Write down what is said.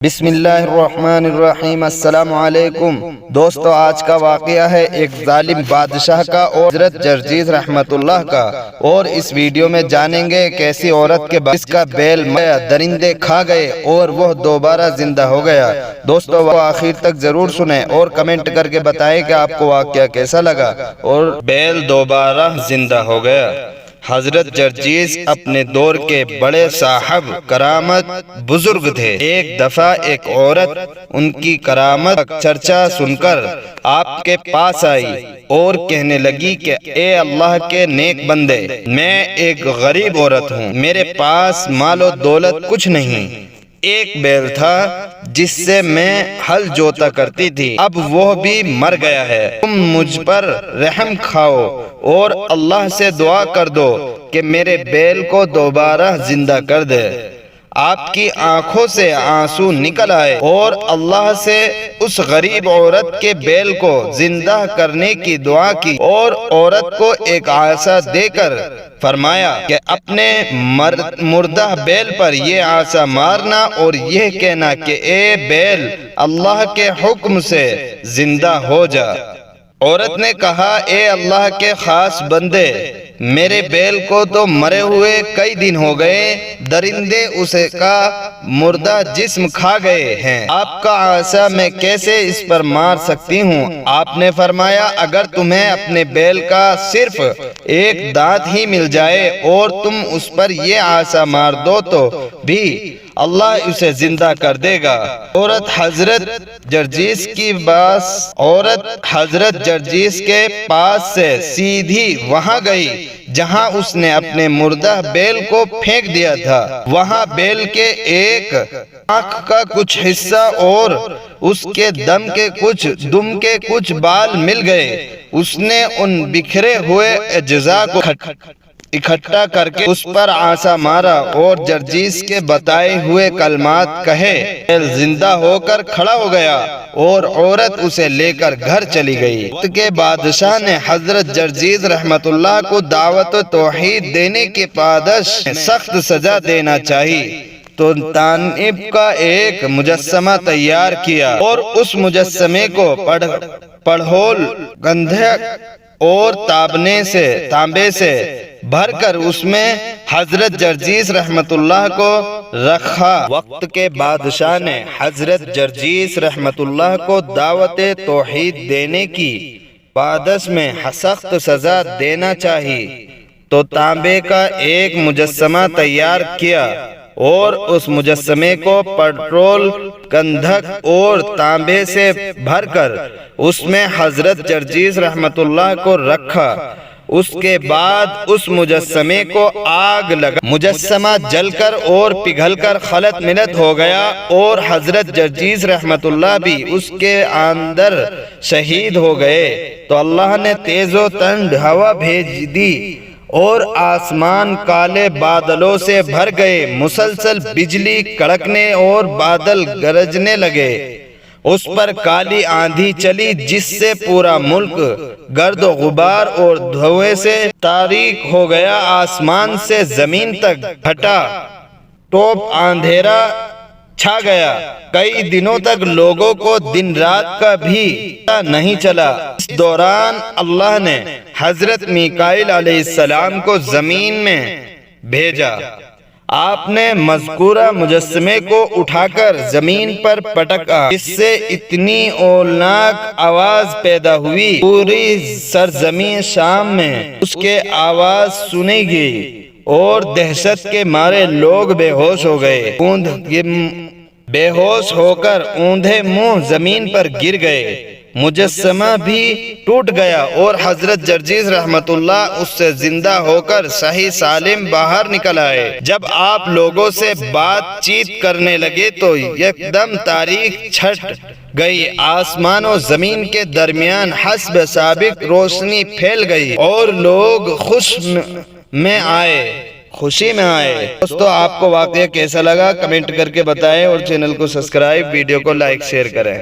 بسم اللہ الرحمن الرحیم۔ السلام علیکم دوستو، آج کا واقعہ ہے ایک ظالم بادشاہ کا اور حضرت جرجیز رحمت اللہ کا، اور اس ویڈیو میں جانیں گے کیسی عورت کے جس کا بیل درندے کھا گئے اور وہ دوبارہ زندہ ہو گیا۔ دوستو وہ آخر تک ضرور سنیں اور کمنٹ کر کے بتائیں کہ آپ کو واقعہ کیسا لگا اور بیل دوبارہ زندہ ہو گیا۔ حضرت جرجیز اپنے دور کے بڑے صاحب کرامت بزرگ تھے۔ ایک دفعہ ایک عورت ان کی کرامت چرچا سن کر آپ کے پاس آئی اور کہنے لگی کہ اے اللہ کے نیک بندے، میں ایک غریب عورت ہوں، میرے پاس مال و دولت کچھ نہیں، ایک بیل تھا جس سے میں ہل جوتا کرتی تھی، اب وہ بھی مر گیا ہے، تم مجھ پر رحم کھاؤ اور اللہ سے دعا کر دو کہ میرے بیل کو دوبارہ زندہ کر دے۔ آپ کی آنکھوں سے آنسو نکل آئے اور اللہ سے اس غریب عورت کے بیل کو زندہ کرنے کی دعا کی، اور عورت کو ایک عصا دے کر فرمایا کہ اپنے مردہ بیل پر یہ عصا مارنا اور یہ کہنا کہ اے بیل اللہ کے حکم سے زندہ ہو جا۔ عورت نے کہا اے اللہ کے خاص بندے، میرے بیل کو تو مرے ہوئے کئی دن ہو گئے، درندے اسے کا مردہ جسم کھا گئے ہیں، آپ کا عصا میں کیسے اس پر مار سکتی ہوں؟ آپ نے فرمایا اگر تمہیں اپنے بیل کا صرف ایک دانت ہی مل جائے اور تم اس پر یہ عصا مار دو تو بھی اللہ اسے زندہ کر دے گا۔ عورت حضرت جرجیز کے پاس سے سیدھی وہاں گئی جہاں اس نے اپنے مردہ بیل کو پھینک دیا تھا۔ وہاں بیل کے ایک آنکھ کا کچھ حصہ اور اس کے دم کے کچھ بال مل گئے۔ اس نے ان بکھرے ہوئے اجزاء کو اکٹھا کر کے اس پر عصا مارا اور جرجیز کے بتائے ہوئے کلمات کہے، بیل زندہ ہو کر کھڑا ہو گیا اور عورت اسے لے کر گھر چلی گئی۔ وقت کے بادشاہ نے حضرت جرجیز رحمت اللہ کو دعوت توحید دینے کے پاداش میں سخت سزا دینا چاہیے، تو تانب کا ایک مجسمہ تیار کیا اور اس مجسمے کو پڑھول گندھک اور تانبے سے بھر کر اس میں حضرت جرجیز رحمت اللہ کو رکھا۔ وقت کے بادشاہ نے حضرت جرجیز رحمت اللہ کو دعوت توحید دینے کی پاداش میں سخت سزا دینا چاہیے، تو تانبے کا ایک مجسمہ تیار کیا اور اس مجسمے کو پٹرول گندھک اور تانبے سے بھر کر اس میں حضرت جرجیز رحمت اللہ کو رکھا۔ اس کے بعد اس مجسمے کو آگ لگا، مجسمہ جل کر اور پگھل کر خلط ملت ہو گیا اور حضرت جرجیز رحمت اللہ بھی اس کے اندر شہید ہو گئے۔ تو اللہ نے تیز و تند ہوا بھیج دی اور آسمان کالے بادلوں سے بھر گئے، مسلسل بجلی کڑکنے اور بادل گرجنے لگے، اس پر کالی آندھی چلی جس سے پورا ملک گرد و غبار اور دھوئے سے تاریک ہو گیا، آسمان سے زمین تک گھٹا ٹوپ اندھیرا چھا گیا، کئی دنوں تک لوگوں کو دن رات کا بھی پتہ نہیں چلا۔ اس دوران اللہ نے حضرت میکائیل علیہ السلام کو زمین میں بھیجا، آپ نے مذکورہ مجسمے کو اٹھا کر زمین پر پٹکا، اس سے اتنی اولناک آواز پیدا ہوئی پوری سرزمین شام میں اس کے آواز سنی گئی اور دہشت کے مارے لوگ بے ہوش ہو گئے، بے ہوش ہو کر اوندھے منہ زمین پر گر گئے، مجسمہ بھی ٹوٹ گیا اور حضرت جرجیز رحمت اللہ اس سے زندہ ہو کر صحیح سالم باہر نکل آئے۔ جب آپ لوگوں سے بات چیت کرنے لگے تو یکدم تاریخ چھٹ گئی، آسمان و زمین کے درمیان حسب سابق روشنی پھیل گئی اور لوگ خوشی میں آئے۔ دوستو آپ کو واقعہ کیسا لگا کمنٹ کر کے بتائیں اور چینل کو سبسکرائب، ویڈیو کو لائک شیئر کریں۔